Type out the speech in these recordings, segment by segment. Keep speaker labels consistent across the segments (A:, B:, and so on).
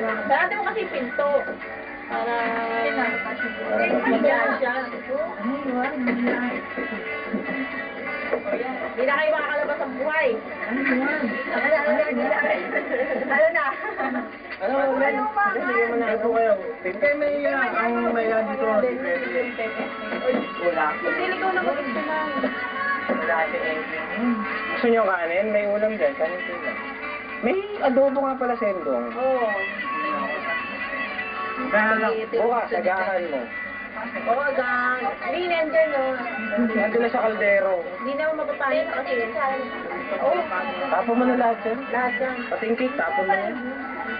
A: Dati mo kasi pinto. Para magyan siya. Hindi na kayo makakalabas ang buhay. Ano na?
B: Ano na po kayo? Kaya may ang may dito. Wala.
A: Hindi ko na gusto na.
B: Wala si Edwin. Gusto nyo kanin? May ulam dyan. Kanin ko lang. May adobo nga pala sa endong.
A: Oo.
B: Bukas, agahan mo.
A: Oo, gang. Hindi, nandyan, no?
B: Ando na sa kaldero.
A: Hindi naman mapapalit kasi. Oo.
B: Tapon mo na lahat yan.
A: Lahat yan.
B: Pati yung cake, tapon mo yan.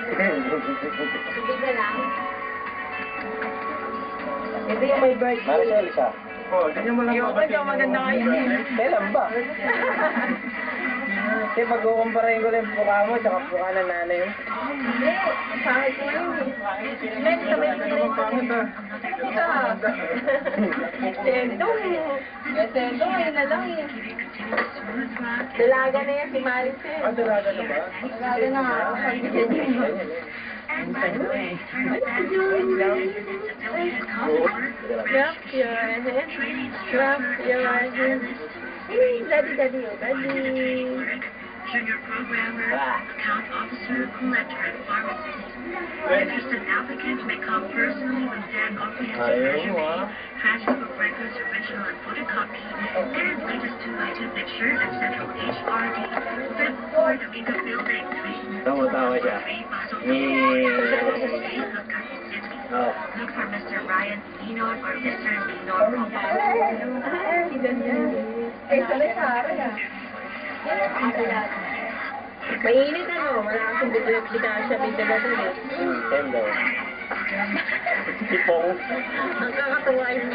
A: Hindi ka lang. Ito yung may birthday.
B: Maricel, isa. Oo, ganyan mo lang.
A: Yung maganda kayo.
B: Kailan ba? Kasi pag-kukumparahin ko lang yung mukha mo, tsaka mukha ng nanay mo.
A: Hindi. Pangit ko yun eh. Men, sabay ko yun.
B: Pangit ah.
A: Ika. Sendong. Sendong, ayun na lang eh. Dalaga na yan si Maricel.
B: Ah, dalaga na ba?
A: Dalaga na nga. Wrap your head. Wrap your head. Hey, daddy, oh, daddy.
C: Junior programmer, account officer, collector, and pharmacist. Interested applicants may come personally with Dan comprehensive resume, transcript of records, original and photocopy, and latest 2x2 picture at Central HRD, 5th floor, Domingo Building, 3.
B: Tawa siya.
C: Look for Mr. Ryan Linor or Mr. Linor Rojas.
A: Ay, sari-sari ah. Mainit ano, wala kasing bigla-bigla may dala doon eh.
B: Sendo. Tipong.
A: Ang kakatuwa yung